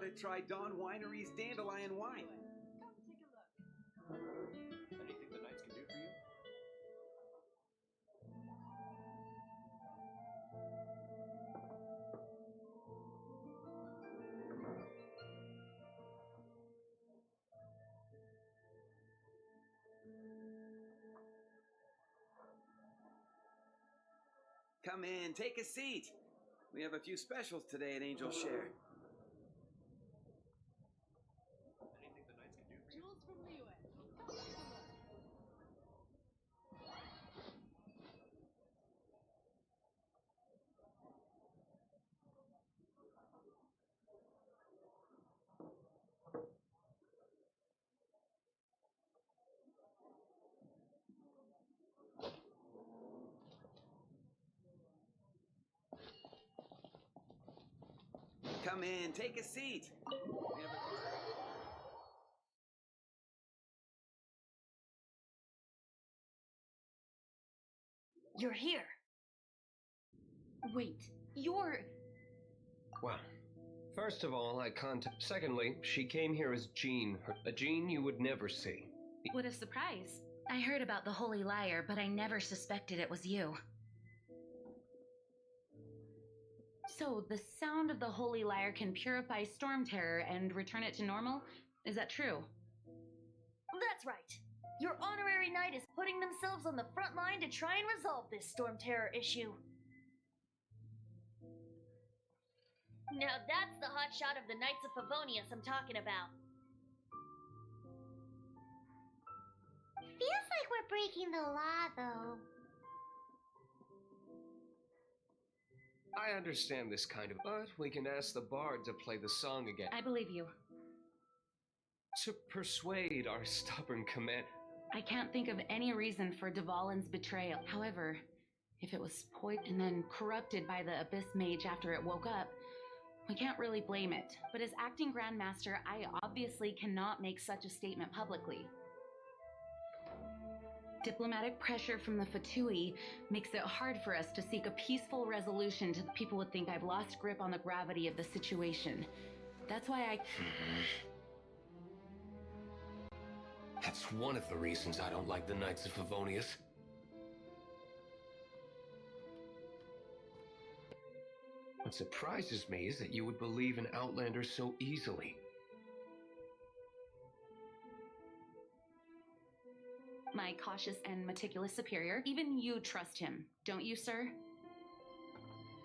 gotta try Dawn Winery's Dandelion Wine. Come take a look. Anything the Knights can do for you? Come in, take a seat. We have a few specials today at Angel Share. Anything the Knights can do for you? Jewels from Liyue. Come take a look. Come in, take a seat. We have a few You're here. Wait, you're... Well, first of all, Secondly, she came here as Jean. A Jean you would never see. What a surprise. I heard about the Holy Liar, but I never suspected it was you. So, the sound of the Holy Liar can purify Storm Terror and return it to normal? Is that true? That's right. Your honorary knight is putting themselves on the front line to try and resolve this Storm Terror issue. Now that's the hot shot of the Knights of Favonius I'm talking about. Feels like we're breaking the law, though. I understand this kind of, but we can ask the bard to play the song again. I believe you. To persuade our stubborn command. I can't think of any reason for Dvalin's betrayal. However, if it was poisoned and then corrupted by the Abyss Mage after it woke up, we can't really blame it. But as acting Grandmaster, I obviously cannot make such a statement publicly. Diplomatic pressure from the Fatui makes it hard for us to seek a peaceful resolution to people would think I've lost grip on the gravity of the situation. That's why That's one of the reasons I don't like the Knights of Favonius. What surprises me is that you would believe in Outlanders so easily. My cautious and meticulous superior, even you trust him, don't you, sir?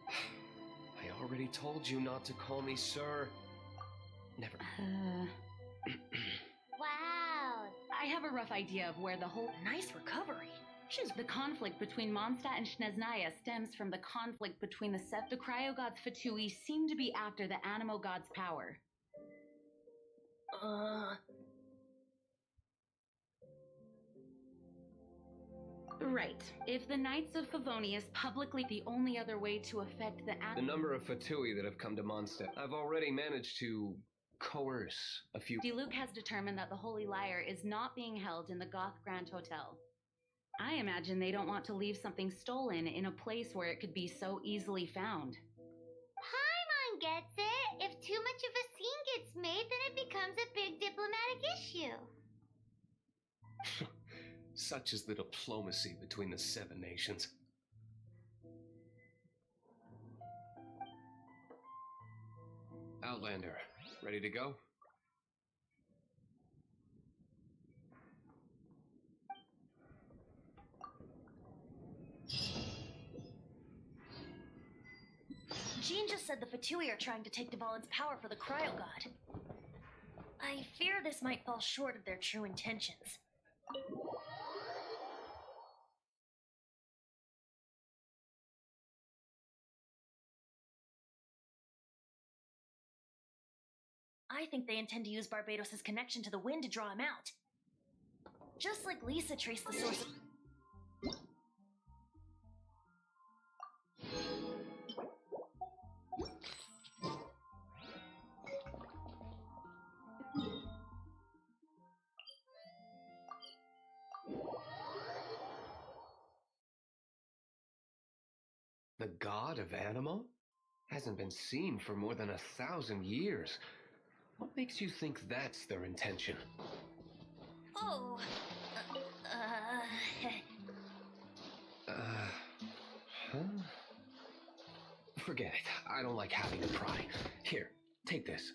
I already told you not to call me sir. Never. Wow. I have a rough idea of where the whole Nice recovery. the conflict between Mondstadt and Snezhnaya stems from the conflict between the cryo-gods Fatui seem to be after the Animo god's power. Right. If the Knights of Favonius publicly the only other way to affect The number of Fatui that have come to Mondstadt, I've already managed to coerce a few. Diluc has determined that the Holy Liar is not being held in the Goth Grand Hotel. I imagine they don't want to leave something stolen in a place where it could be so easily found. Paimon gets it. If too much of a scene gets made, then it becomes a big diplomatic issue. Such is the diplomacy between the Seven Nations. Outlander, ready to go? Jean just said the Fatui are trying to take Dvalin's power for the Cryo God. I fear this might fall short of their true intentions. I think they intend to use Barbados' connection to the wind to draw him out. Just like Lisa traced the source of... The god of Animo? Hasn't been seen for more than 1,000 years. What makes you think that's their intention? Oh. Huh? Forget it. I don't like having to pry. Here, take this.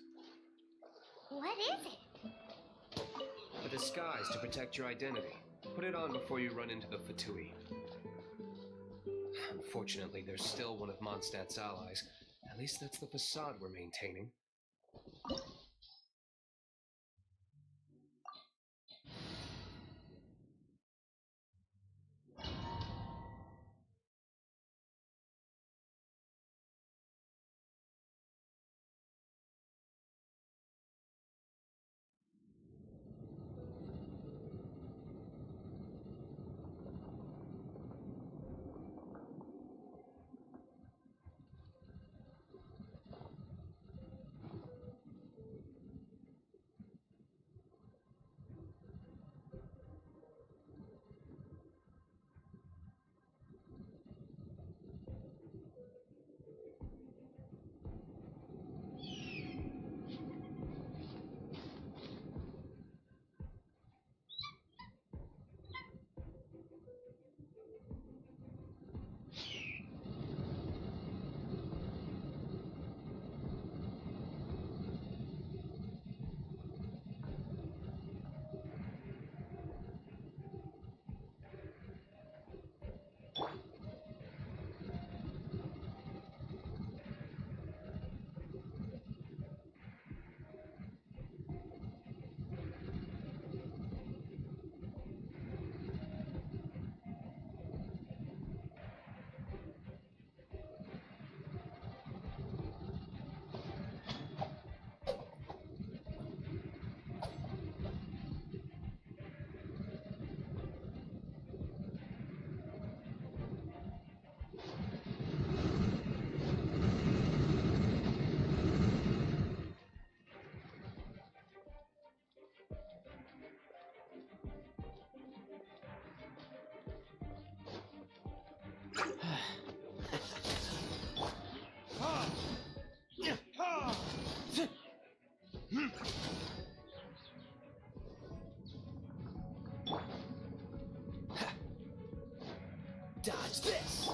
What is it? A disguise to protect your identity. Put it on before you run into the Fatui. Unfortunately, there's still one of Mondstadt's allies. At least that's the facade we're maintaining. Dodge this!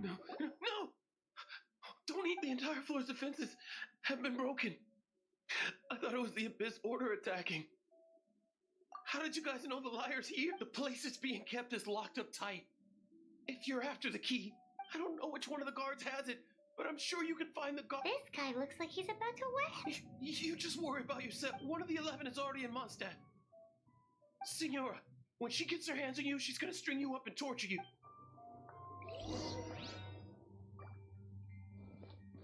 No! Don't eat! The entire floor's defenses have been broken. I thought it was the Abyss Order attacking. How did you guys know the liar's here? The place it's being kept is locked up tight. If you're after the key, I don't know which one of the guards has it, but I'm sure you can find the guard. This guy looks like he's about to wet. You just worry about yourself. One of the 11 is already in Mondstadt. Signora, when she gets her hands on you, she's gonna string you up and torture you.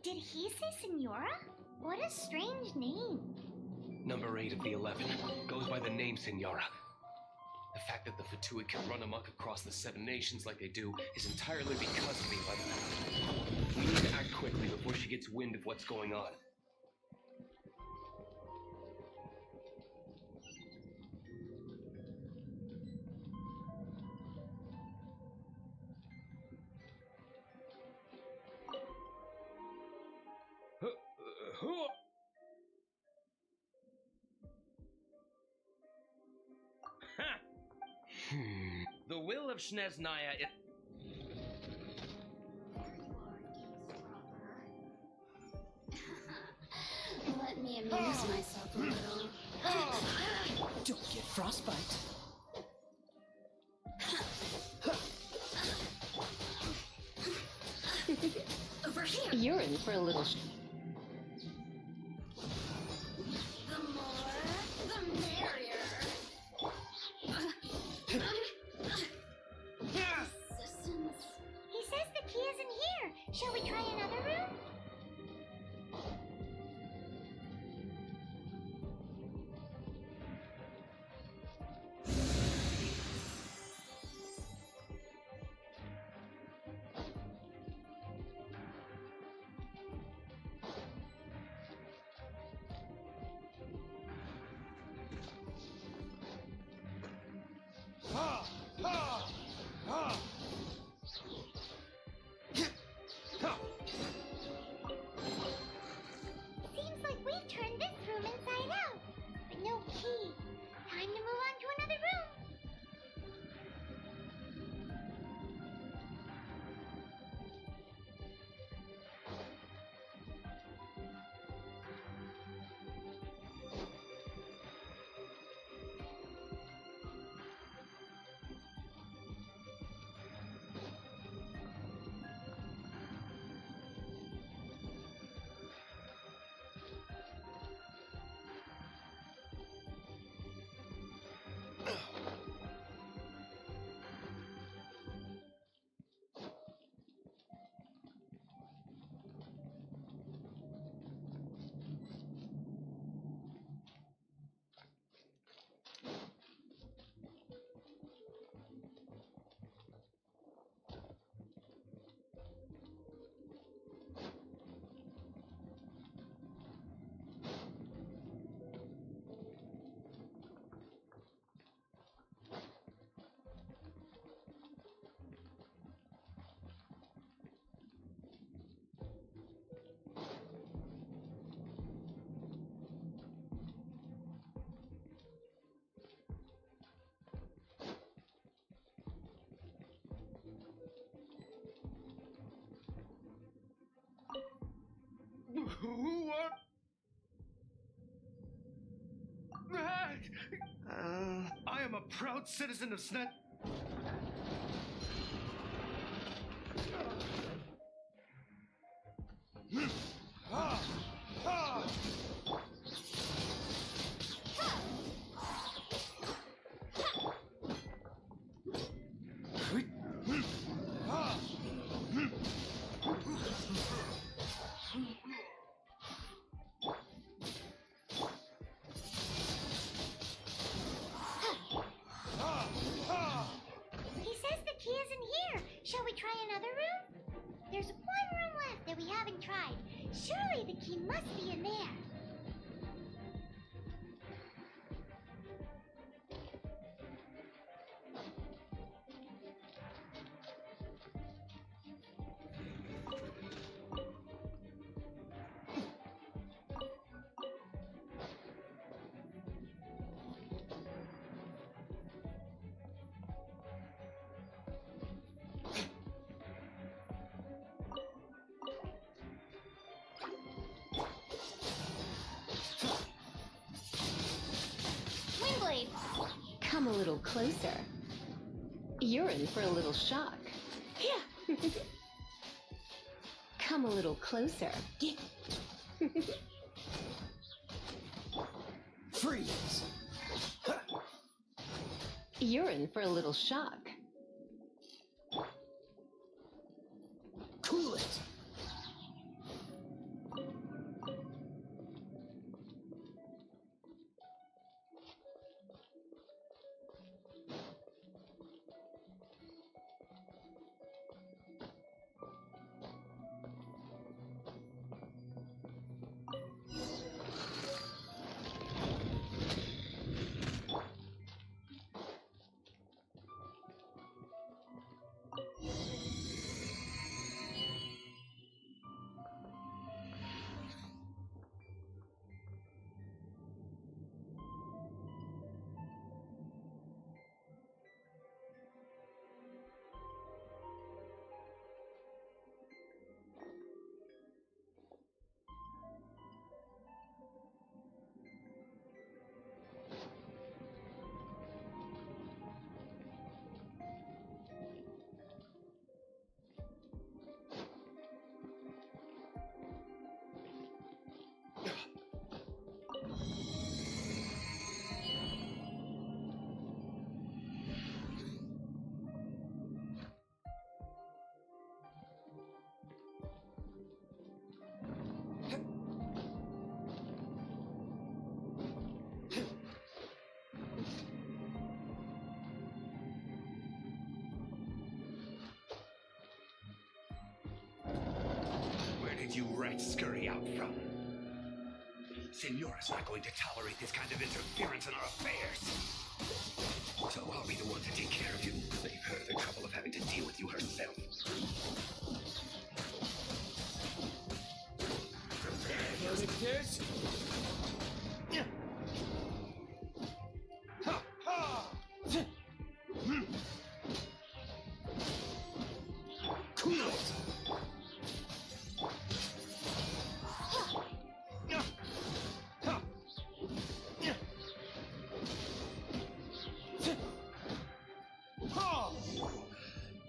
Did he say Senora? What a strange name. Number 8 of the 11 goes by the name Signora. The fact that the Fatui can run amok across the 7 nations like they do is entirely because of the 11. We need to act quickly before she gets wind of what's going on. The will of Snezhnaya is... Let me amuse myself a little. Don't get frostbite. Over here. You're in for a little. The more, the merrier. Assistance. He says the key isn't here. Shall we try another room? proud citizen of Snet. He says the key isn't here. Shall we try another room? There's one room left that we haven't tried. Surely the key must be in there. Windblade! Come a little closer. You're in for a little shock. Yeah. Come a little closer. Freeze! You're in for a little shock. Cool it! Where did you rats scurry out from? Senora's not going to tolerate this kind of interference in our affairs. So I'll be the one to take care of you. Save her the trouble of having to deal with you herself. Visitors? Cool it!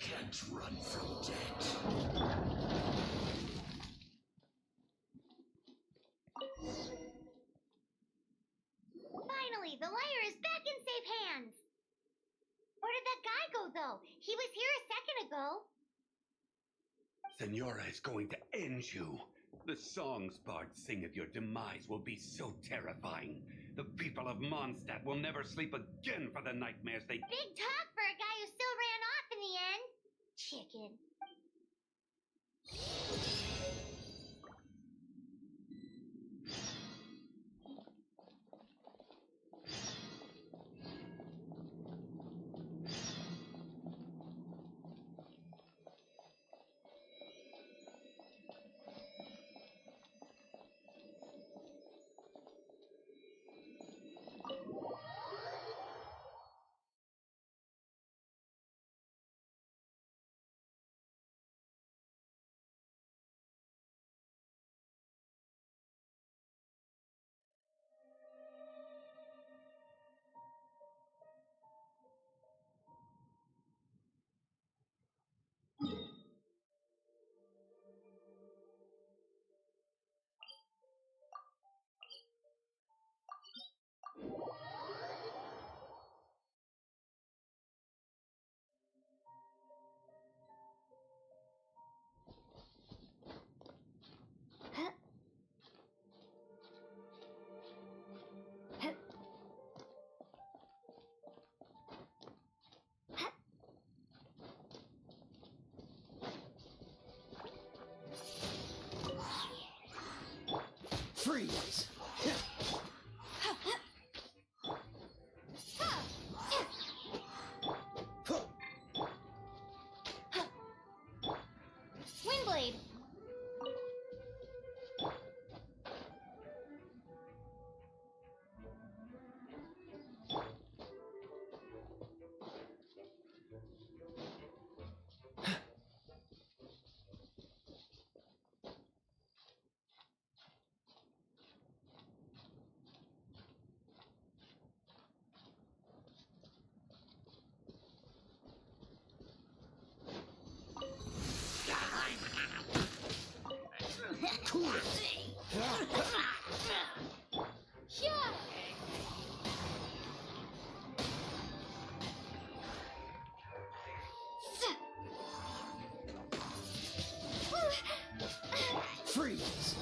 Can't run from death. Finally, the liar is back in safe hands. Where did that guy go, though? He was here a second ago. Senora is going to end you. The songs bards sing of your demise will be so terrifying. The people of Mondstadt will never sleep again for the nightmares they... Big talk for a guy who still ran off in the end. Chicken. Freeze! Windblade! Cool it! Yeah! Freeze!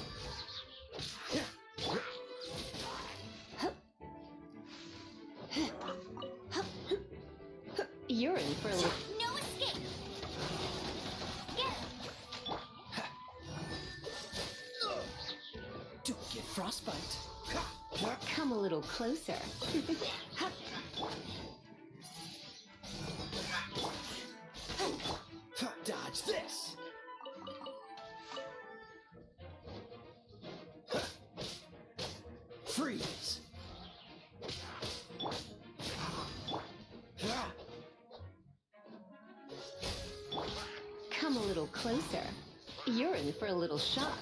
You're in for a little. No escape! Get him! Don't get frostbite. Come a little closer. Dodge this! Freeze! Come a little closer. You're in for a little shock.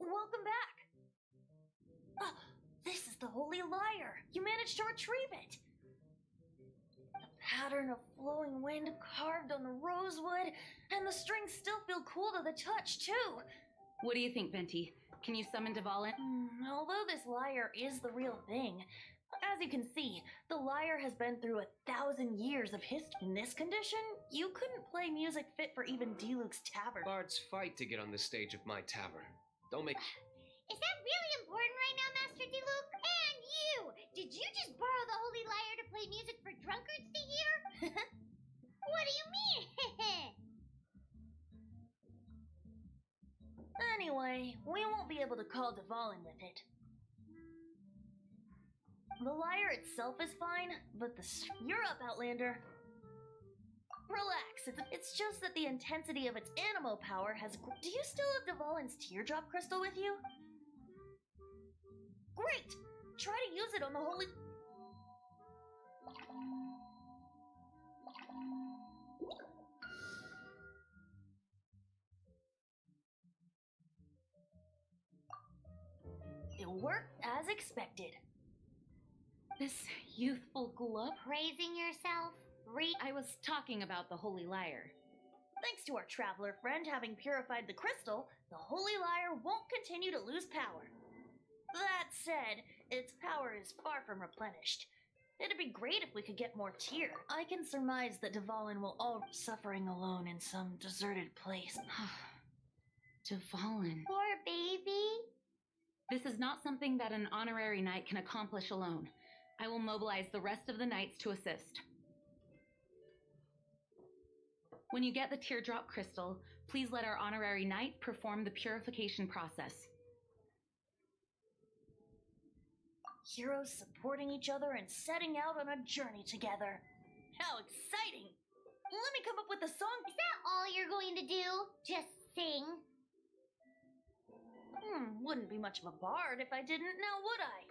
Welcome back! Oh, this is the Holy Lyre! You managed to retrieve it! The pattern of flowing wind carved on the rosewood, and the strings still feel cool to the touch, too! What do you think, Venti? Can you summon Dvalin? Although this lyre is the real thing, as you can see, the lyre has been through 1,000 years of history. In this condition, you couldn't play music fit for even Diluc's tavern. Bards fight to get on the stage of my tavern. Don't make. Is that really important right now, Master Diluc? And you! Did you just borrow the Holy Lyre to play music for drunkards to hear? What do you mean? Anyway, we won't be able to call Dvalin with it. The lyre itself is fine, but You're up, Outlander. Relax, it's just that the intensity of its animo power has... Do you still have Dvalin's teardrop crystal with you? Great! Try to use it on the holy... It worked as expected. This youthful glove? Praising yourself? I was talking about the Holy Lyre. Thanks to our traveler friend having purified the crystal, the Holy Lyre won't continue to lose power. That said, its power is far from replenished. It'd be great if we could get more tear. I can surmise that Dvalin will all suffering alone in some deserted place. Dvalin. Poor baby. This is not something that an honorary knight can accomplish alone. I will mobilize the rest of the knights to assist. When you get the teardrop crystal, please let our honorary knight perform the purification process. Heroes supporting each other and setting out on a journey together. How exciting! Let me come up with a song. Is that all you're going to do? Just sing? Wouldn't be much of a bard if I didn't, now would I?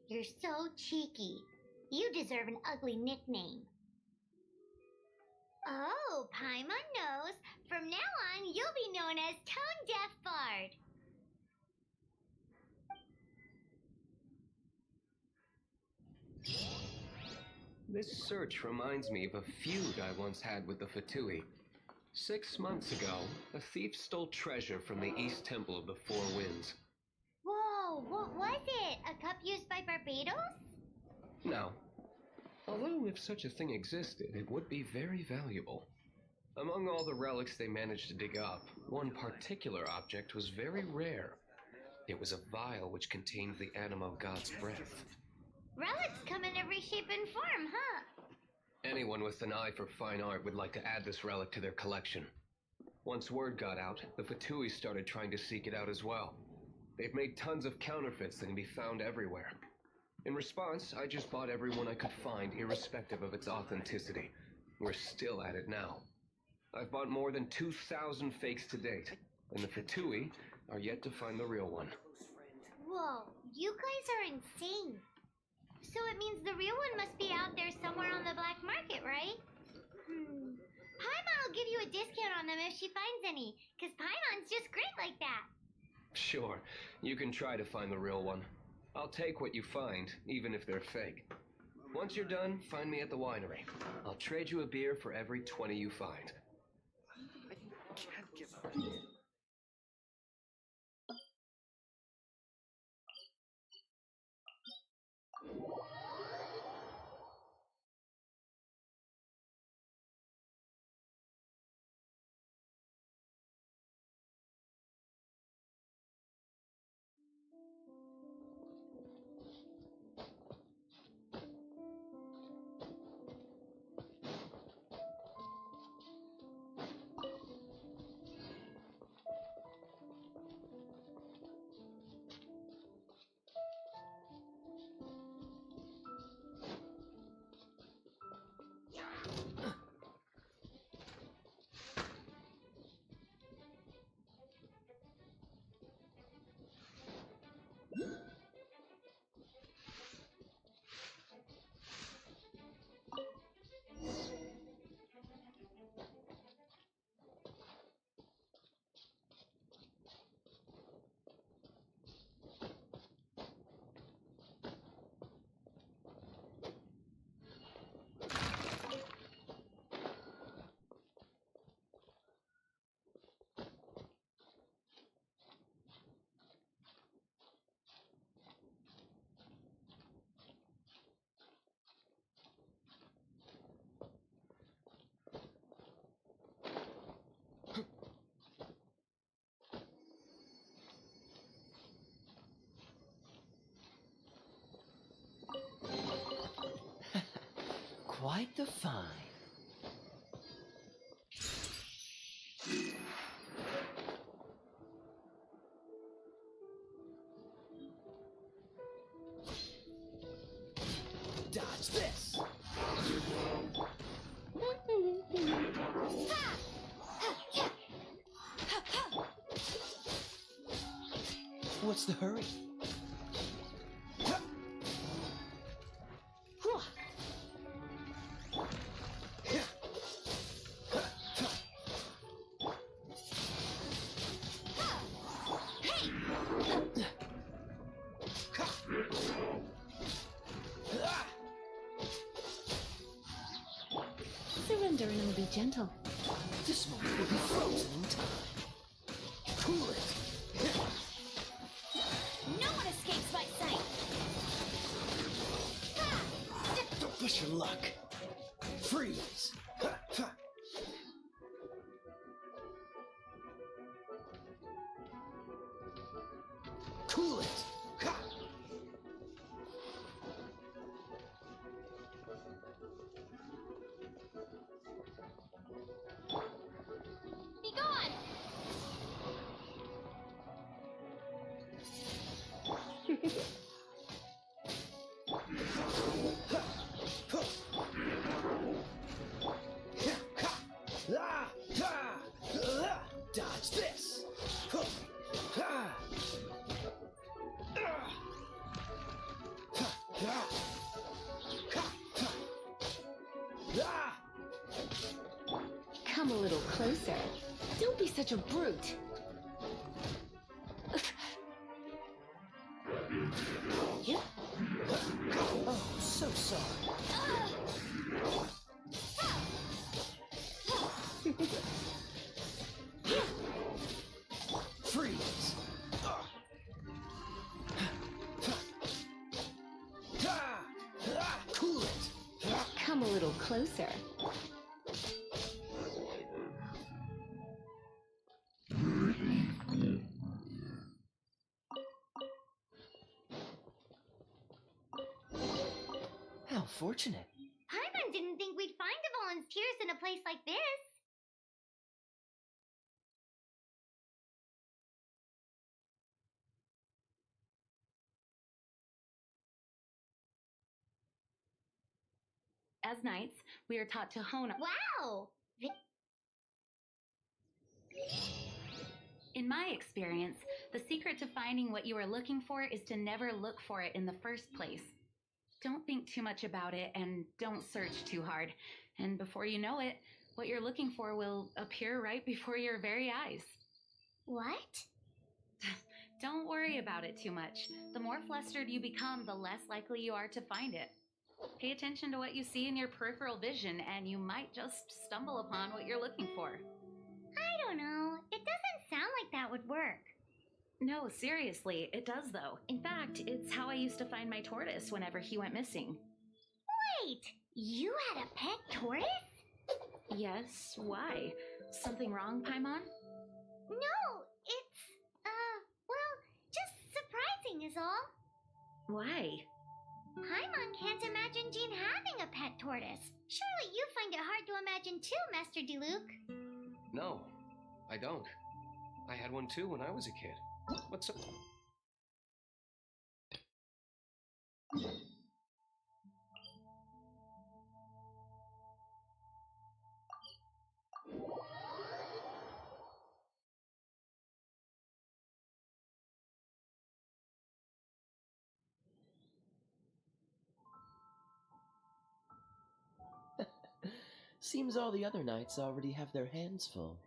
You're so cheeky. You deserve an ugly nickname. Oh, Paimon knows. From now on, you'll be known as Tone Deaf Bard. This search reminds me of a feud I once had with the Fatui. 6 months ago, a thief stole treasure from the East Temple of the Four Winds. Whoa, what was it? A cup used by Barbados? No. Although if such a thing existed, it would be very valuable. Among all the relics they managed to dig up, one particular object was very rare. It was a vial which contained the anima of God's breath. Relics come in every shape and form, huh? Anyone with an eye for fine art would like to add this relic to their collection. Once word got out, the Fatui started trying to seek it out as well. They've made tons of counterfeits that can be found everywhere. In response, I just bought every one I could find, irrespective of its authenticity. We're still at it now. I've bought more than 2,000 fakes to date, and the Fatui are yet to find the real one. Whoa, you guys are insane. So it means the real one must be out there somewhere on the black market, right? Paimon will give you a discount on them if she finds any, because Paimon's just great like that. Sure, you can try to find the real one. I'll take what you find, even if they're fake. Once you're done, find me at the winery. I'll trade you a beer for every 20 you find. I can't give up. Quite the find. Dodge this. What's the hurry? Surrender and I'll be gentle. This moment will be frozen in time. Cool it. No one escapes my sight. Don't push your luck. Freeze. Cool it. Be gone. Dodge this. closer. Don't be such a brute. Yep. Oh, so sorry. Freeze. Cool it. Come a little closer. How fortunate. Paimon didn't think we'd find Dvalin's tears in a place like this. As knights, we are taught to hone. Wow! In my experience, the secret to finding what you are looking for is to never look for it in the first place. Don't think too much about it and don't search too hard. And before you know it, what you're looking for will appear right before your very eyes. What? Don't worry about it too much. The more flustered you become, the less likely you are to find it. Pay attention to what you see in your peripheral vision, and you might just stumble upon what you're looking for. I don't know. It doesn't sound like that would work. No, seriously, it does though. In fact, it's how I used to find my tortoise whenever he went missing. Wait, you had a pet tortoise? Yes, why? Something wrong, Paimon? No, it's, well, just surprising is all. Why? Paimon can't imagine Jean having a pet tortoise. Surely you find it hard to imagine too, Master Diluc. No, I don't. I had one too when I was a kid. What's up? Seems all the other knights already have their hands full.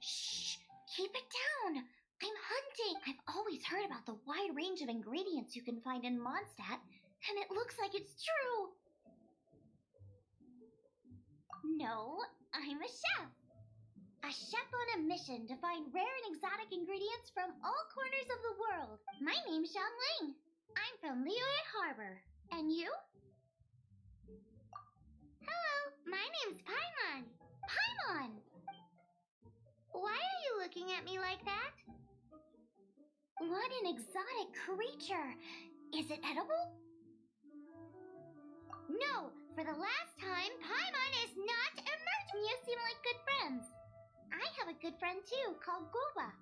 Shh! Keep it down! I'm hunting! I've always heard about the wide range of ingredients you can find in Mondstadt, and it looks like it's true! No, I'm a chef! A chef on a mission to find rare and exotic ingredients from all corners of the world. My name's Xiangling. I'm from Liyue Harbor. And you? Hello, my name's Paimon. Paimon! Why are you looking at me like that? What an exotic creature! Is it edible? No! For the last time, Paimon is not emerging! You seem like good friends. I have a good friend too, called Goba.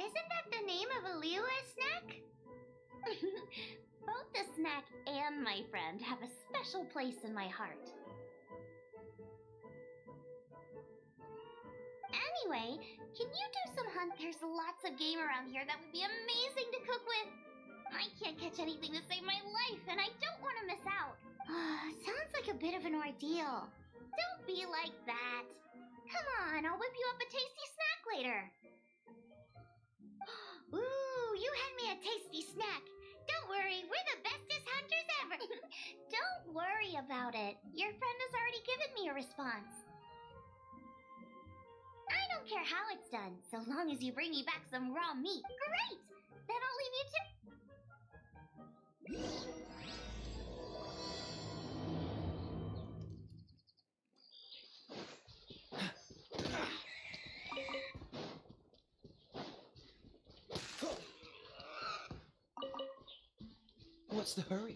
Isn't that the name of a Liyue snack? Both the snack and my friend have a special place in my heart. Anyway, can you do some hunt? There's lots of game around here that would be amazing to cook with. I can't catch anything to save my life, and I don't want to miss out. Sounds like a bit of an ordeal. Don't be like that. Come on, I'll whip you up a tasty snack later. Ooh, you had me a tasty snack. Don't worry, we're the bestest hunters ever. Don't worry about it. Your friend has already given me a response. I don't care how it's done, so long as you bring me back some raw meat. Great! Then I'll leave you to... What's the hurry?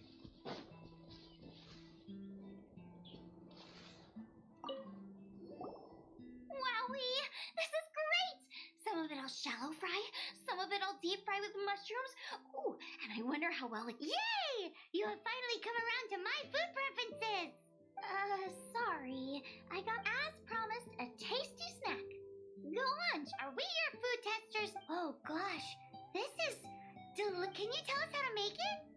Wowie! This is great! Some of it I'll shallow fry, some of it I'll deep fry with mushrooms. Ooh, and I wonder how well it. Yay! You have finally come around to my food preferences! Sorry. I got, as promised, a tasty snack. Go on, are we your food testers? Oh gosh, this is. Can you tell us how to make it?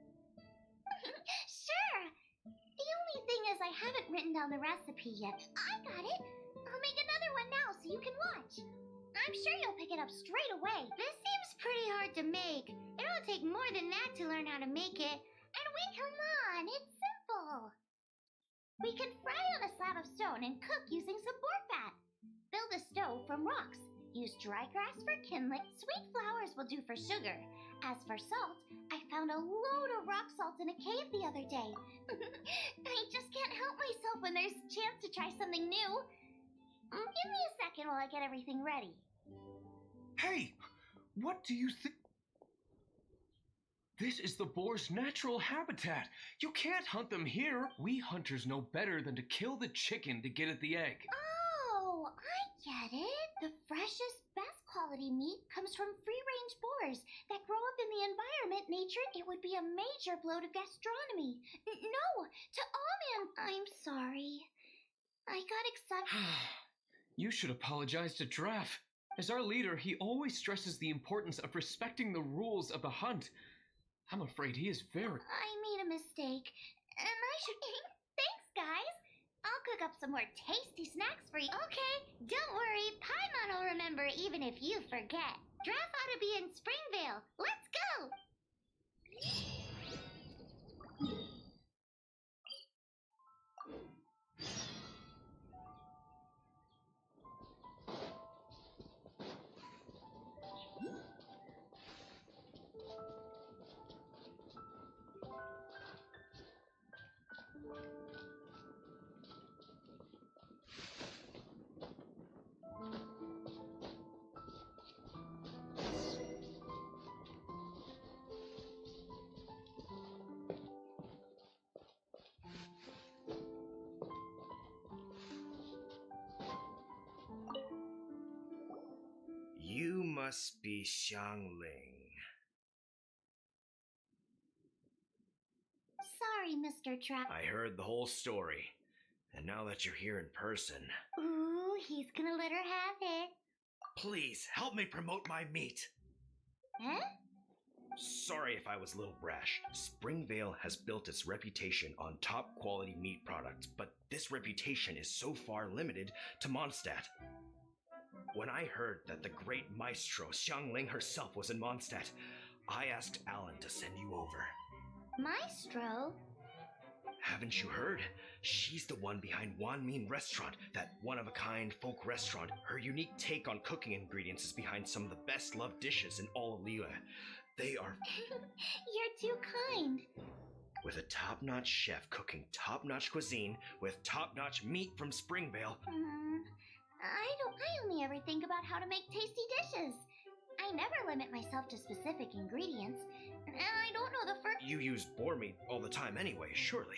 Sure! The only thing is I haven't written down the recipe yet. I got it! I'll make another one now so you can watch. I'm sure you'll pick it up straight away. This seems pretty hard to make. It'll take more than that to learn how to make it. And come on, it's simple. We can fry on a slab of stone and cook using some boar fat. Build a stove from rocks. Use dry grass for kindling. Sweet flowers will do for sugar. As for salt, I found a load of rock salt in a cave the other day. I just can't help myself when there's a chance to try something new. Give me a second while I get everything ready. Hey! What do you think? This is the boar's natural habitat. You can't hunt them here. We hunters know better than to kill the chicken to get at the egg. Oh, I get it. The freshest, best quality meat comes from free-range boars that grow up in the environment nature. It would be a major blow to gastronomy. No, to all I'm sorry. I got excited. You should apologize to Draff. As our leader, he always stresses the importance of respecting the rules of the hunt. I'm afraid he is very... I made a mistake, and I should... Thanks, guys. I'll cook up some more tasty snacks for you. Okay, don't worry. Paimon will remember even if you forget. Draff ought to be in Springvale. Let's go! You must be Xiangling. Sorry, Mr. Trap. I heard the whole story. And now that you're here in person... Ooh, he's gonna let her have it. Please, help me promote my meat. Huh? Sorry if I was a little brash. Springvale has built its reputation on top quality meat products, but this reputation is so far limited to Mondstadt. When I heard that the great maestro Xiangling herself was in Mondstadt, I asked Alan to send you over. Maestro? Haven't you heard? She's the one behind Wanmin Restaurant, that one-of-a-kind folk restaurant. Her unique take on cooking ingredients is behind some of the best-loved dishes in all of Liyue. They are... You're too kind. With a top-notch chef cooking top-notch cuisine with top-notch meat from Springvale. I only ever think about how to make tasty dishes. I never limit myself to specific ingredients, and I don't know the first... You use boar meat all the time anyway, surely.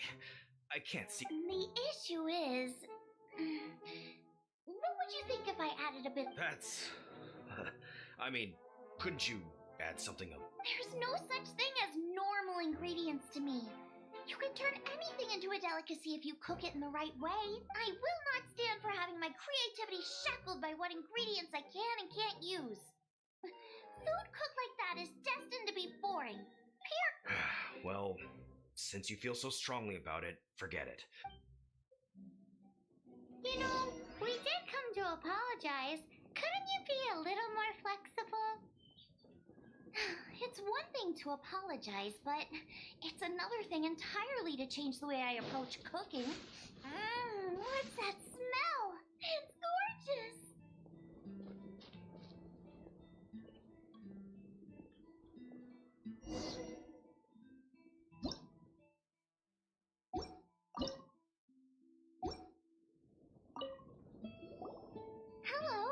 I can't see... The issue is... What would you think if I added a bit... That's... I mean, couldn't you add something of... There's no such thing as normal ingredients to me. You can turn anything into a delicacy if you cook it in the right way. I will not stand for having my creativity shackled by what ingredients I can and can't use. Food cooked like that is destined to be boring. Well, since you feel so strongly about it, forget it. You know, we did come to apologize. Couldn't you be a little more flexible? It's one thing to apologize, but it's another thing entirely to change the way I approach cooking. What's that smell? It's gorgeous! Hello,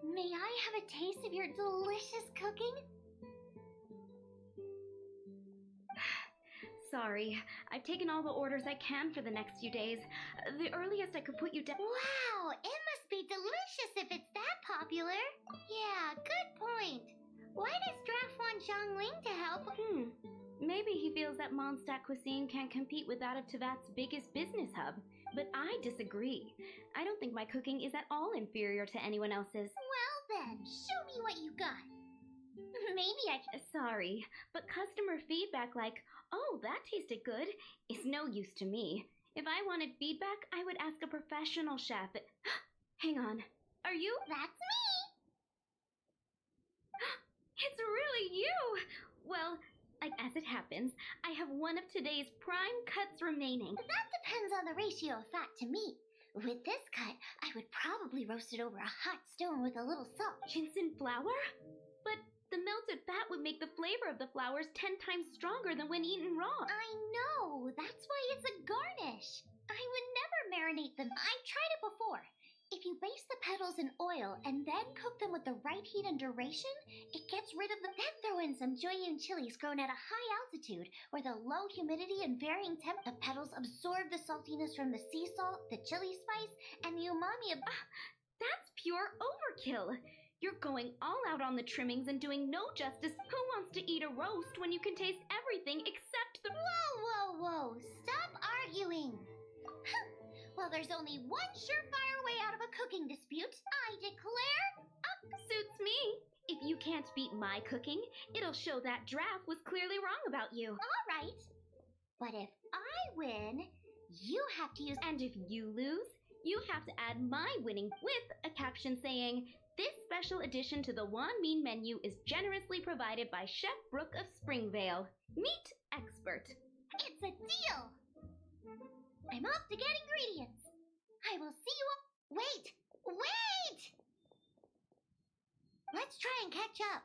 may I have a taste of your delicious cooking? Sorry, I've taken all the orders I can for the next few days. The earliest I could put you down. Wow, it must be delicious if it's that popular. Yeah, good point. Why does Draft want Zhongling to help? Maybe he feels that Mondstadt cuisine can't compete with that of Tevat's biggest business hub. But I disagree. I don't think my cooking is at all inferior to anyone else's. Well then, show me what you got. Maybe I can. Sorry, but customer feedback like, "Oh, that tasted good," is no use to me. If I wanted feedback, I would ask a professional chef. Hang on. Are you? That's me! It's really you! Well, like as it happens, I have one of today's prime cuts remaining. That depends on the ratio of fat to meat. With this cut, I would probably roast it over a hot stone with a little salt. Ginseng flour? But the melted fat would make the flavor of the flowers 10 times stronger than when eaten raw. I know! That's why it's a garnish. I would never marinate them. I've tried it before. If you baste the petals in oil and then cook them with the right heat and duration, it gets rid of them. Then throw in some Jueyun chilies grown at a high altitude, where the low humidity and varying temp, the petals absorb the saltiness from the sea salt, the chili spice, and the umami of... That's pure overkill. You're going all out on the trimmings and doing no justice. Who wants to eat a roast when you can taste everything except the... Whoa! Stop arguing! Well, there's only one surefire way out of a cooking dispute. I declare... Suits me. If you can't beat my cooking, it'll show that Draft was clearly wrong about you. All right. But if I win, you have to use... And if you lose, you have to add my winning with a caption saying, "This special addition to the Wan Min menu is generously provided by Chef Brooke of Springvale, meat expert." It's a deal! I'm off to get ingredients. I will see you all... Wait! Let's try and catch up.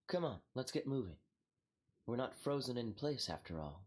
Come on, let's get moving. We're not frozen in place after all.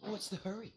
What's the hurry?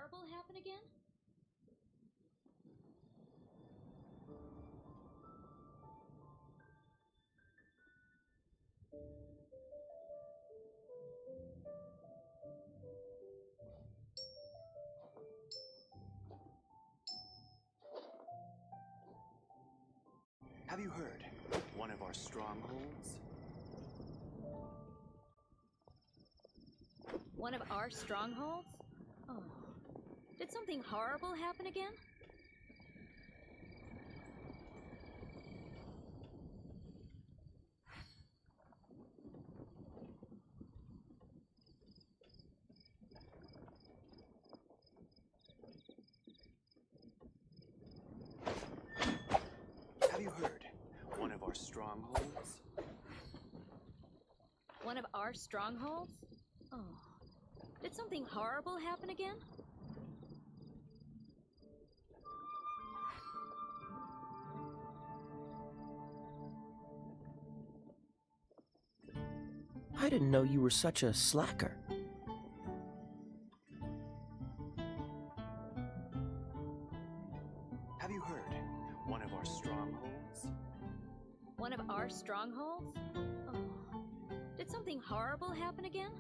horrible happen again? Have you heard? One of our strongholds? One of our strongholds? Oh. Did something horrible happen again? Have you heard? One of our strongholds? One of our strongholds? Oh. Did something horrible happen again? I didn't know you were such a slacker. Have you heard? One of our strongholds? One of our strongholds? Oh. Did something horrible happen again?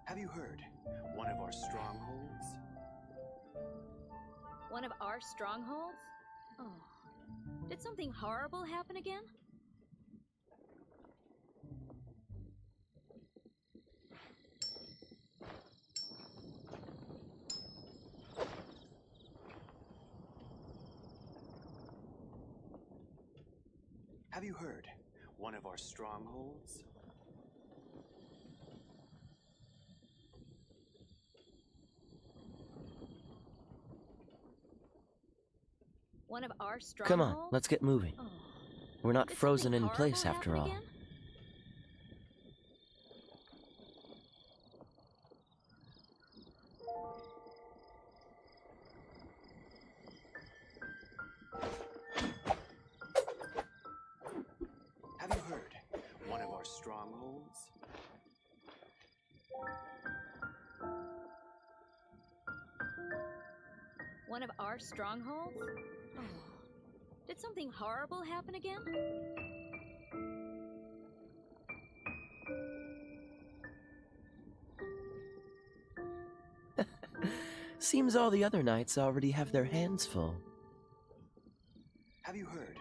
Have you heard? One of our strongholds? One of our strongholds? Oh. Did something horrible happen again? Have you heard? One of our strongholds? One of our strongholds? Come on, let's get moving. Oh. We're not Did frozen something in place horrible after happen all. again? Have you heard? One of our strongholds? One of our strongholds? Oh. Did something horrible happen again? Seems all the other knights already have their hands full. Have you heard?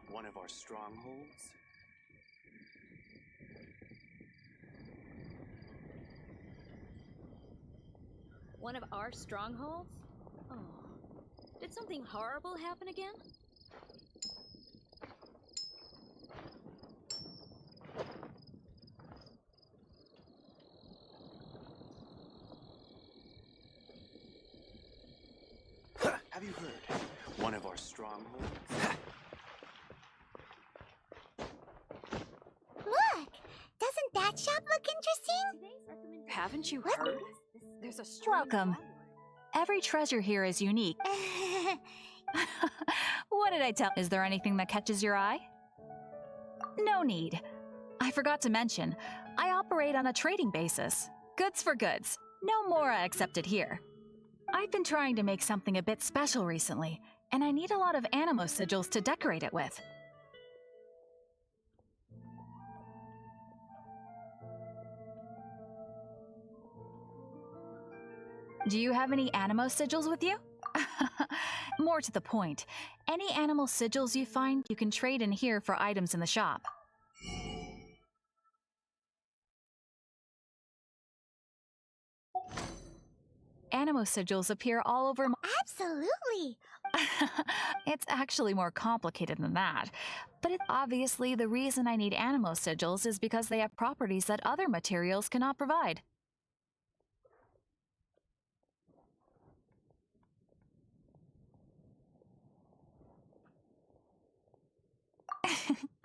One of our strongholds? One of our strongholds? Oh. Did something horrible happen again? Have you heard? One of our strongholds? Look! Doesn't that shop look interesting? Haven't you heard? There's a Welcome. Every treasure here is unique. What did I tell? Is there anything that catches your eye? No need. I forgot to mention, I operate on a trading basis. Goods for goods. No Mora accepted here. I've been trying to make something a bit special recently, and I need a lot of Animo sigils to decorate it with. Do you have any Animo sigils with you? More to the point, any animal sigils you find, you can trade in here for items in the shop. Animo sigils appear all over. Absolutely! It's actually more complicated than that. But obviously, the reason I need Animo sigils is because they have properties that other materials cannot provide.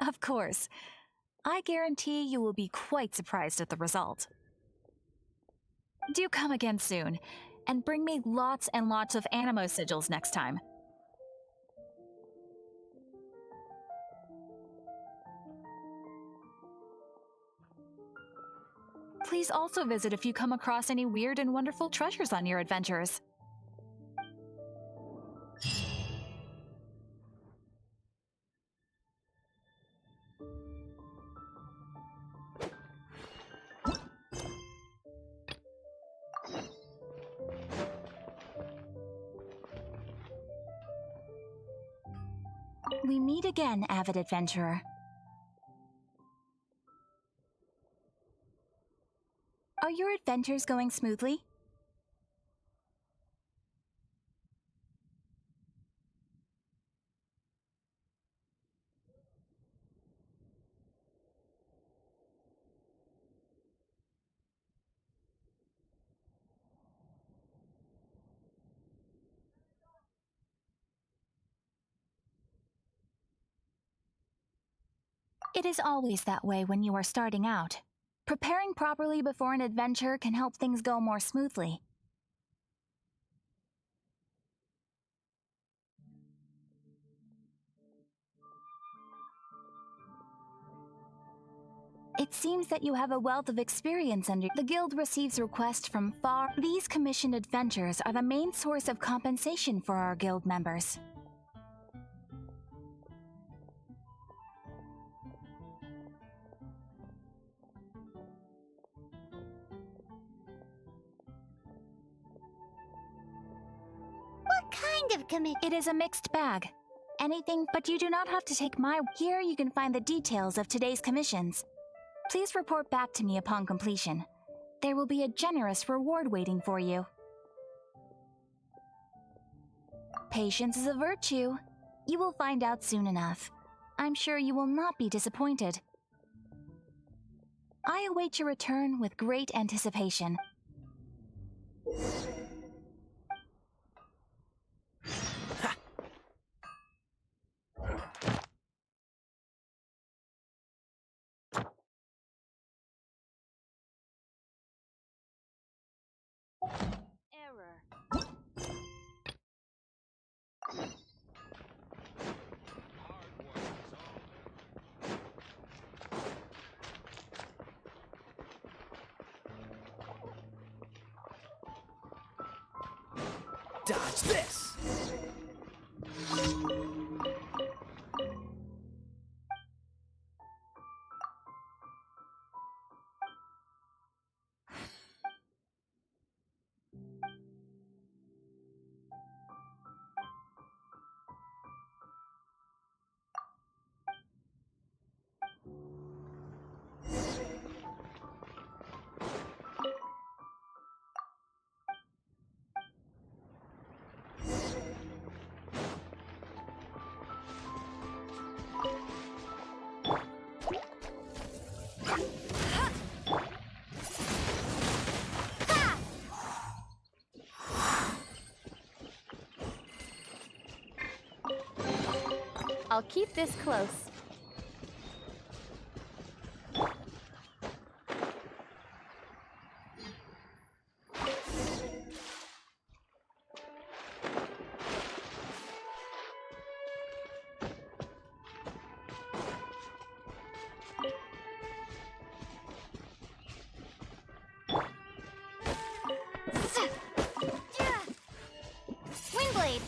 Of course. I guarantee you will be quite surprised at the result. Do come again soon. and bring me lots and lots of Animo sigils next time. Please also visit if you come across any weird and wonderful treasures on your adventures. We meet again, avid adventurer. Are your adventures going smoothly? It is always that way when you are starting out. Preparing properly before an adventure can help things go more smoothly. It seems that you have a wealth of experience under the guild receives requests from far. These commissioned adventures are the main source of compensation for our guild members. What kind of commission? It is a mixed bag. Anything, but you do not have to take my. Here you can find the details of today's commissions. Please report back to me upon completion. There will be a generous reward waiting for you. Patience is a virtue. You will find out soon enough. I'm sure you will not be disappointed. I await your return with great anticipation. Error. Dodge this! I'll keep this close. Windblade!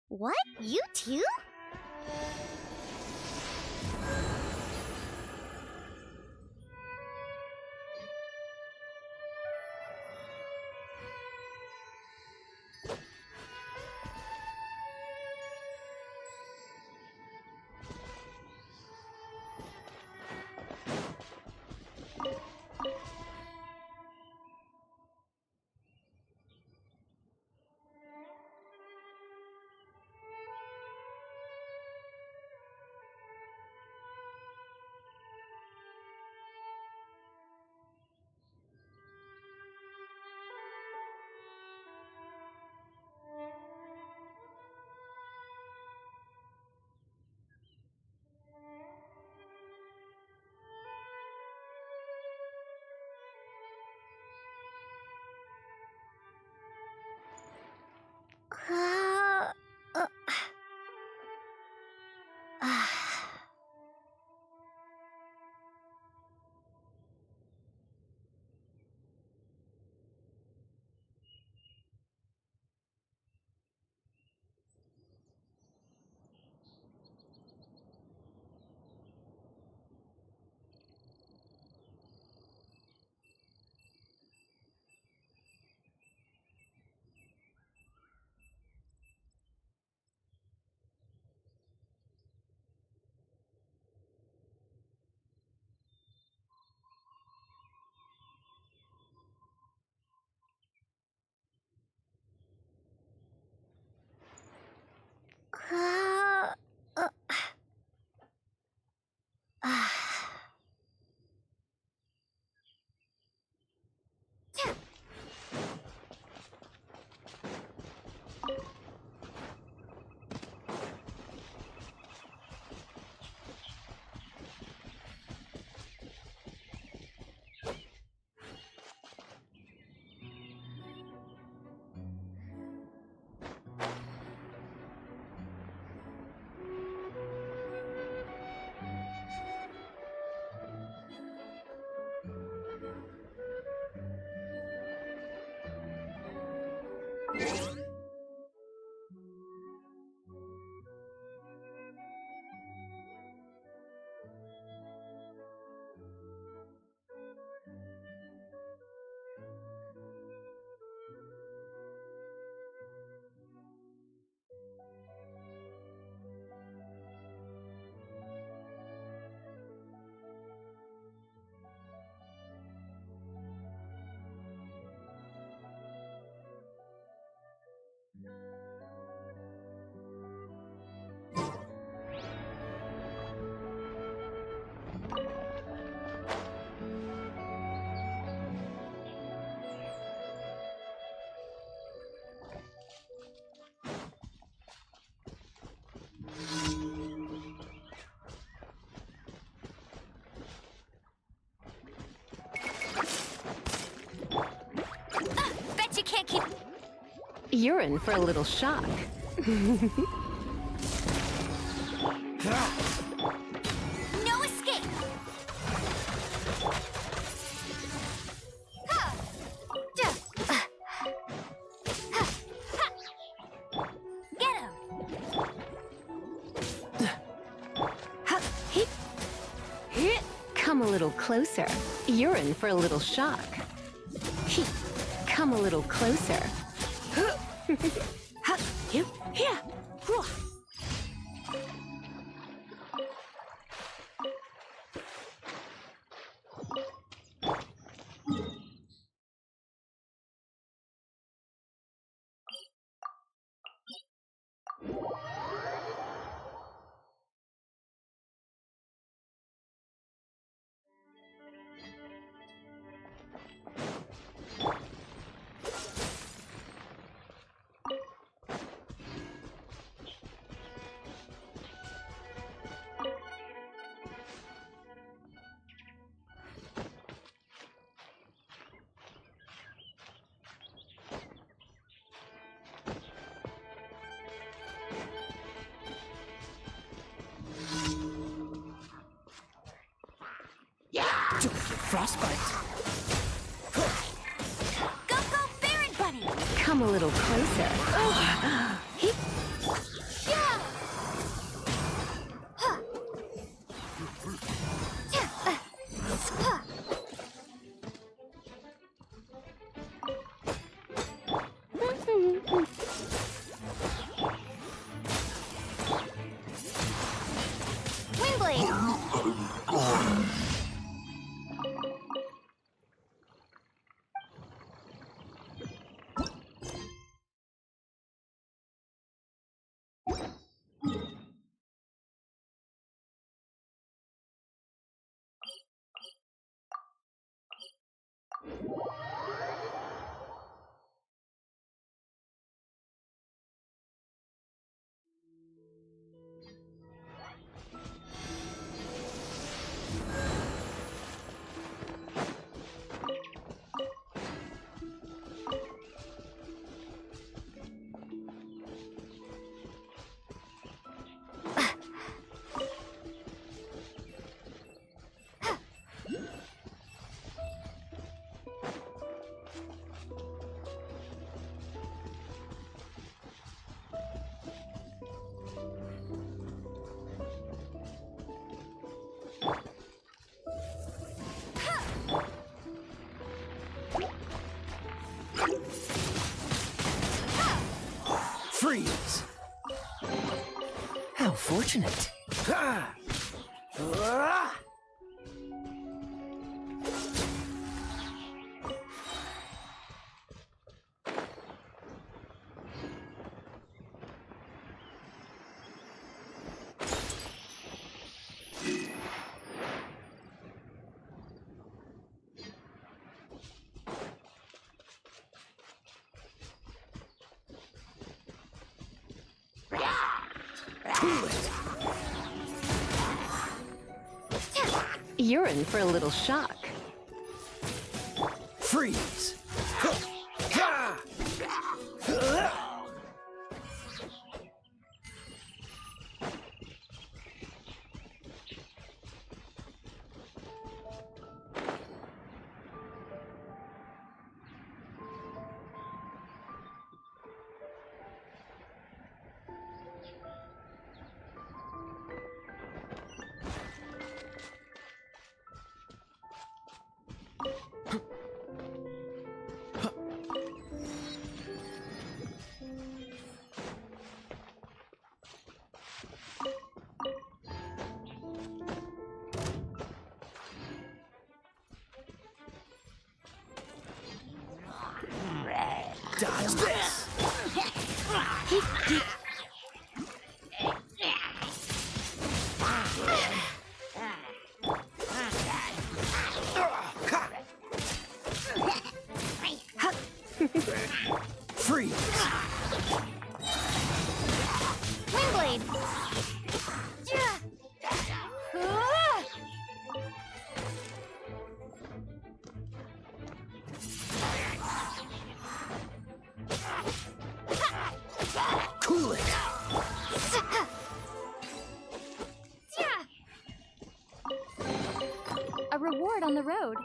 What? You too? Bet you can't keep. You're in for a little shock. No escape. Ha! Duh. Ha! Ha! Get him. Ha! Hee! Hee! Come a little closer. You're in for a little shock. Hee! Come a little closer. Ha! Here! Here! Ruah! Frostbite. Go, go, Baron Bunny. Come a little closer. Hee! Yeah. Huh. Yeah. Huh. Windblade. unfortunate. Ha! Ah! You're in for a little shock. Freeze! Dodge this! Freeze! Windblade! Cool it! A reward on the road.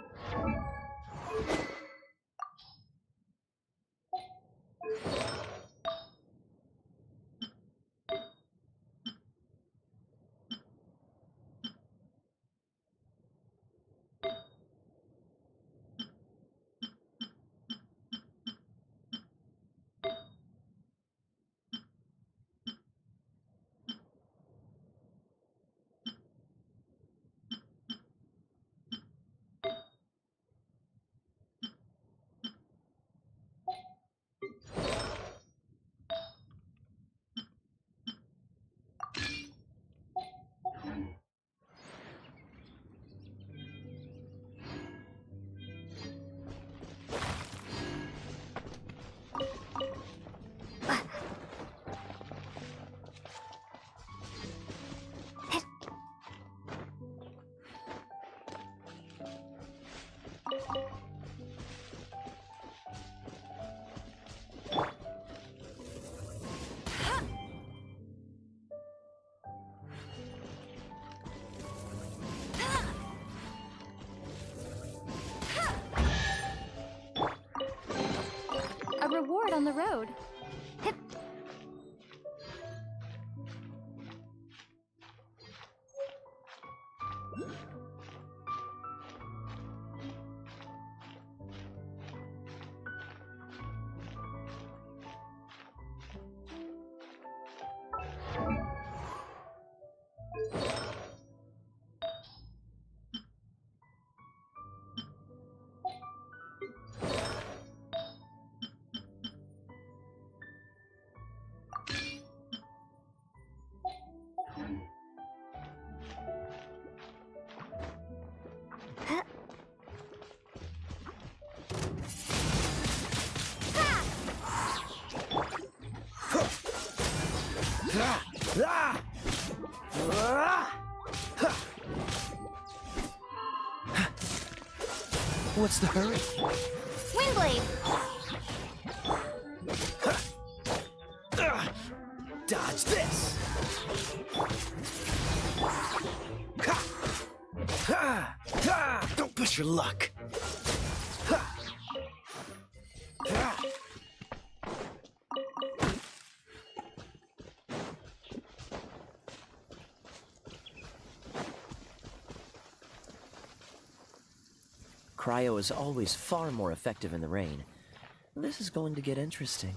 A reward on the road. What's the hurry? Windblade! Dodge this! Don't push your luck! Cryo is always far more effective in the rain. This is going to get interesting.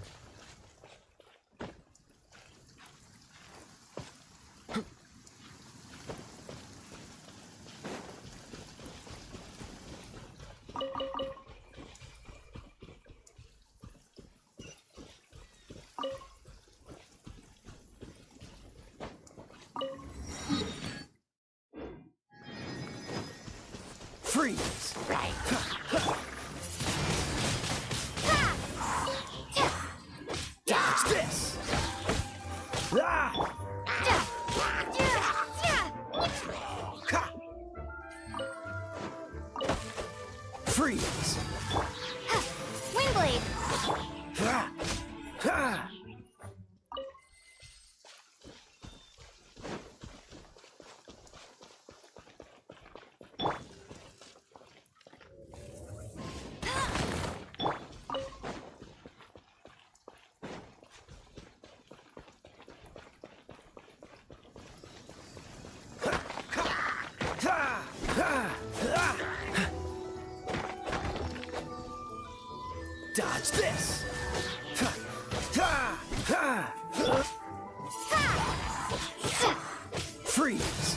Freeze! Dodge this! Ah! Ha! Freeze! Windblade! Ha! Ha! Dodge this! Freeze!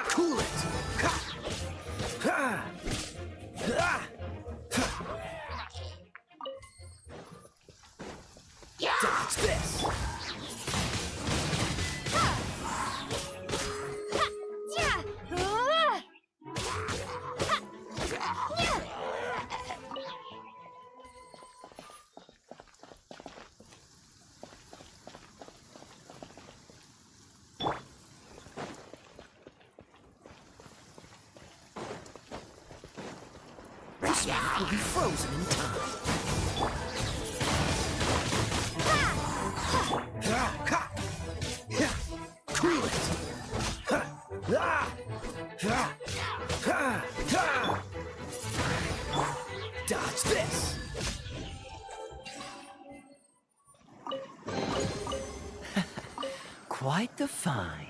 Cool it! Dodge this! Will be frozen in time. Cool it! Dodge this! Quite the find.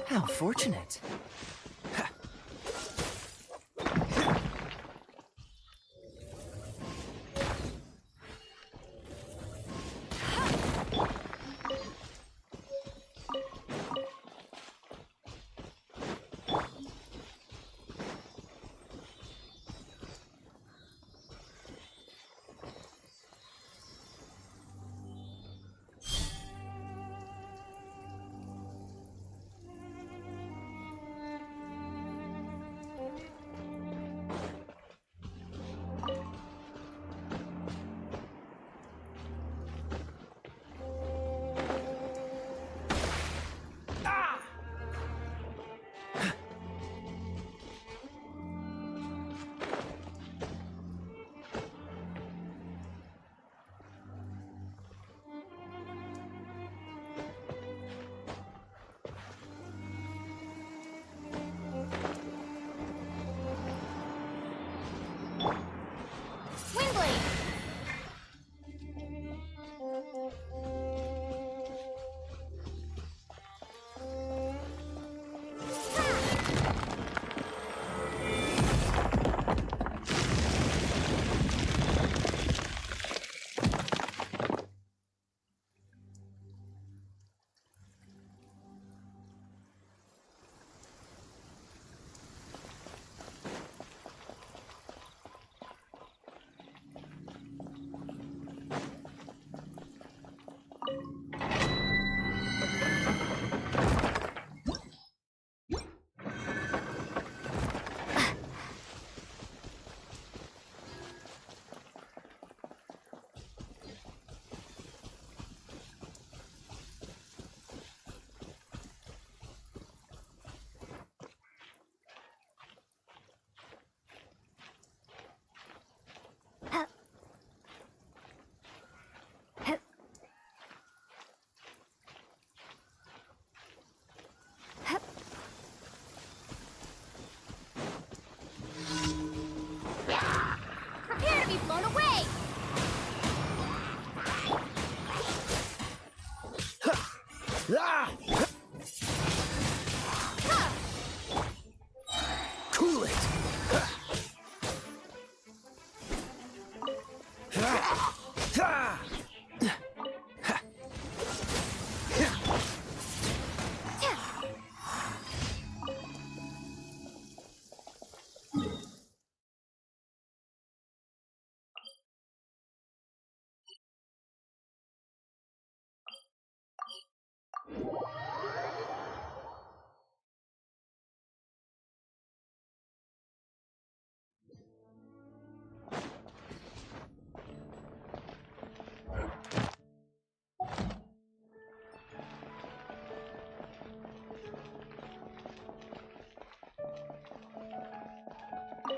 How fortunate.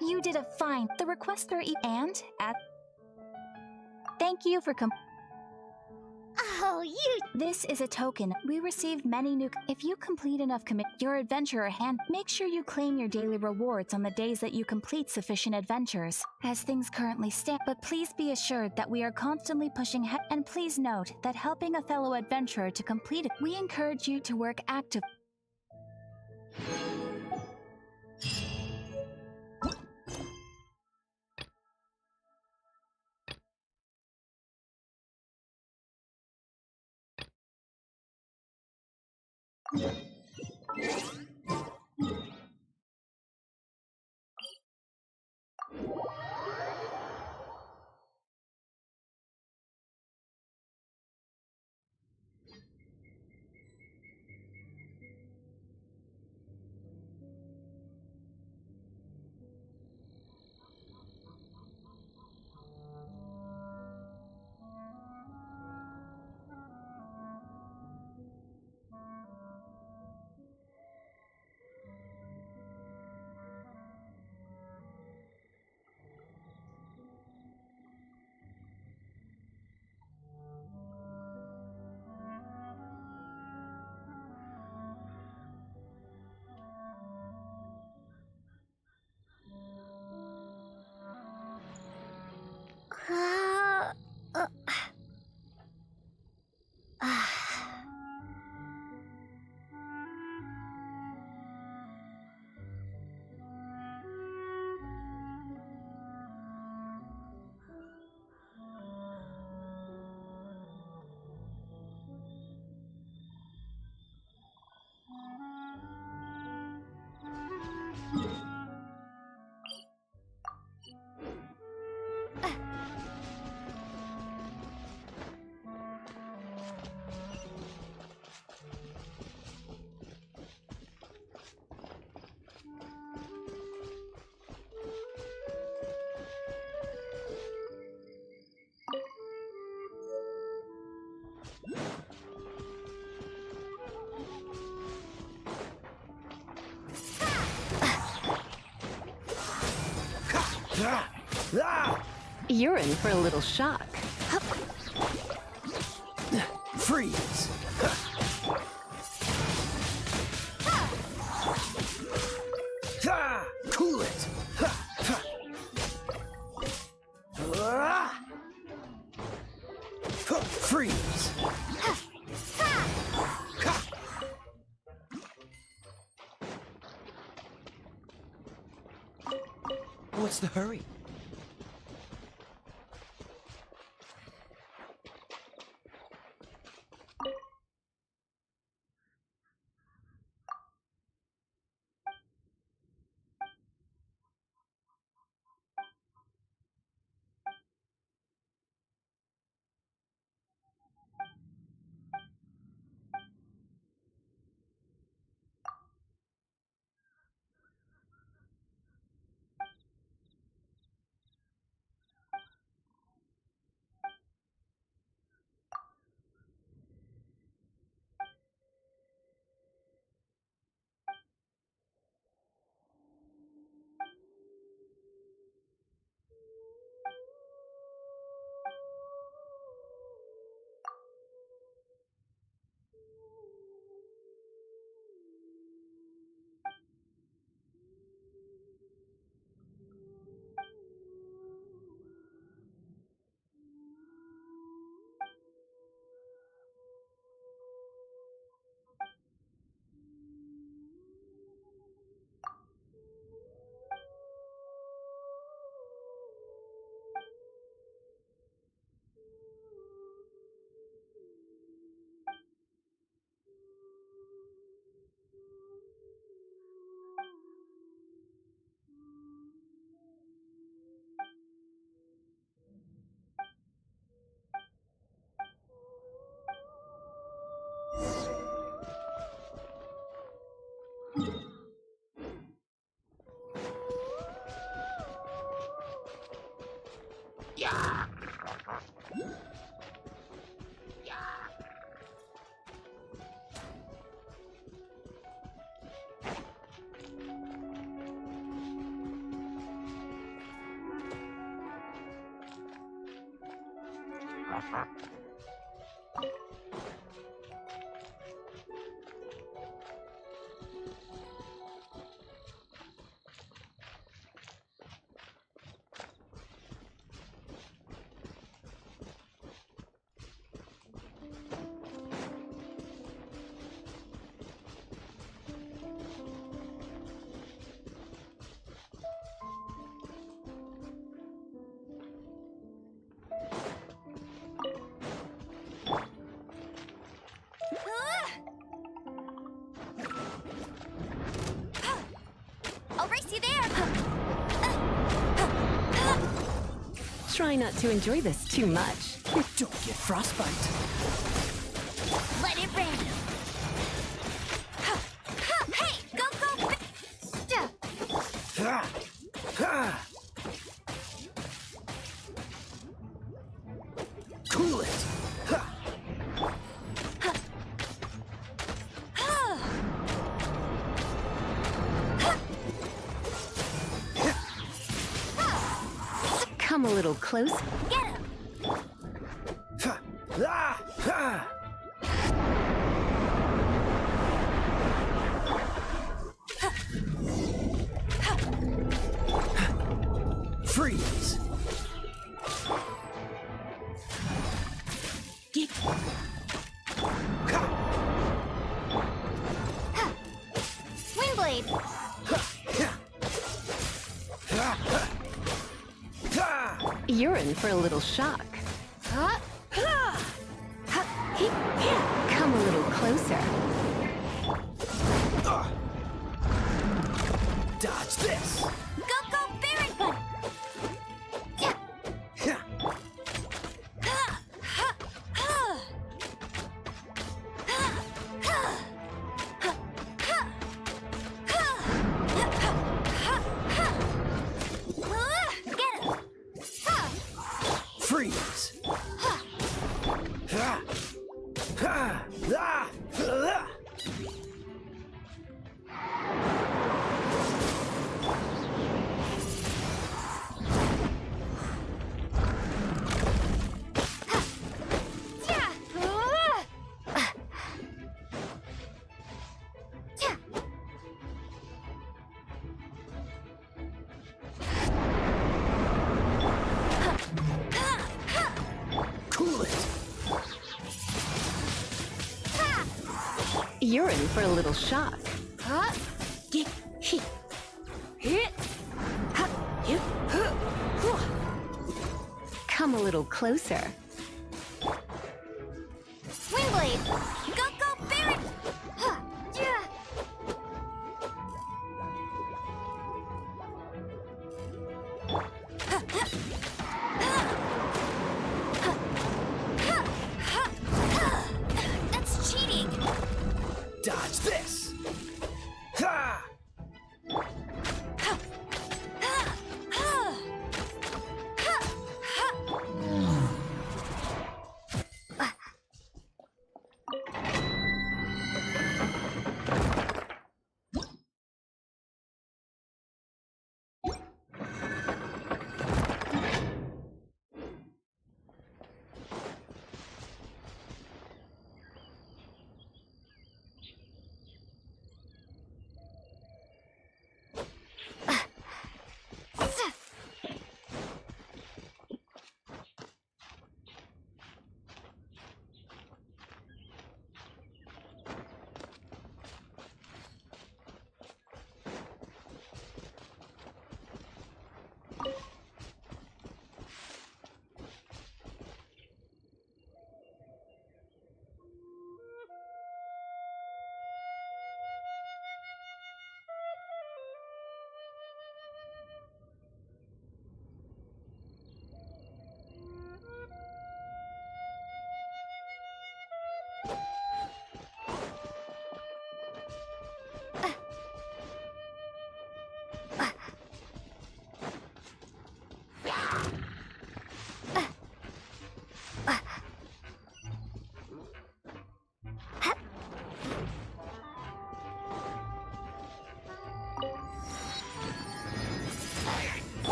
You did a fine. The requester and at. Thank you for Oh, you. This is a token. We received many new. If you complete enough your adventurer hand, make sure you claim your daily rewards on the days that you complete sufficient adventures. As things currently stand, but please be assured that we are constantly pushing ahead. And please note that helping a fellow adventurer to complete it, we encourage you to work actively. You're in for a little shock. Freeze! Cool it! Freeze! What's the hurry? I'll race you there! Try not to enjoy this too much. Don't get frostbite. Let it rain! Hey! Go, go! Cool it. Come a little closer. Get him! Freeze. Windblade. You're in for a little shock. Come a little closer. Dodge this. Go, go, Baron Bud! Get him! Freeze. Cool it. You're in for a little shock. Come a little closer. Windblade. Go, go, Baron! That's cheating! Dodge this.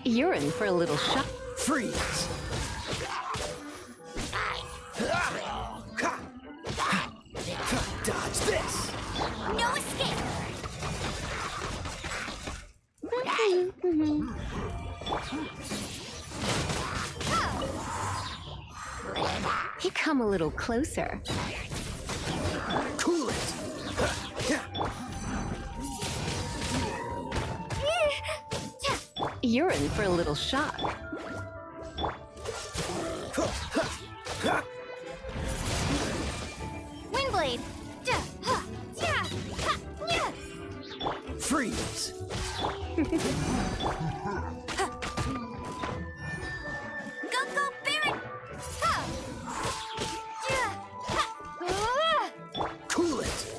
You're in for a little shock. Freeze. come a little closer. Cool it! You're in for a little shock. Windblade! Freeze! Go, Baron! Cool it!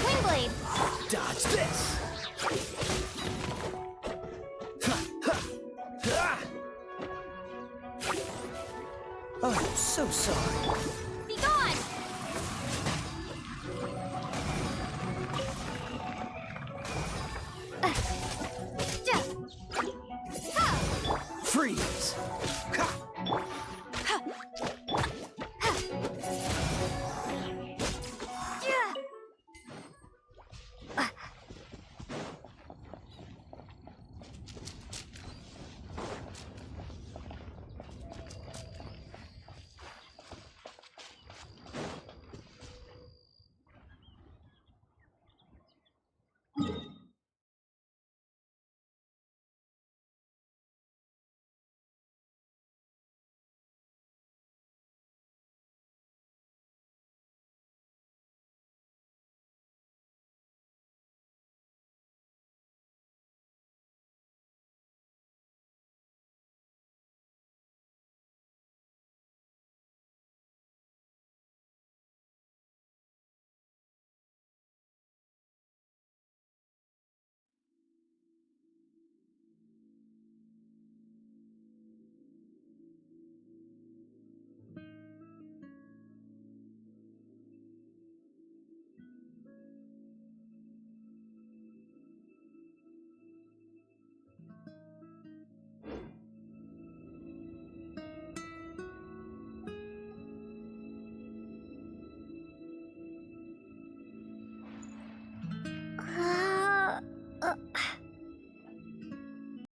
Windblade! Dodge this! Oh, so sorry. Be gone! Freeze!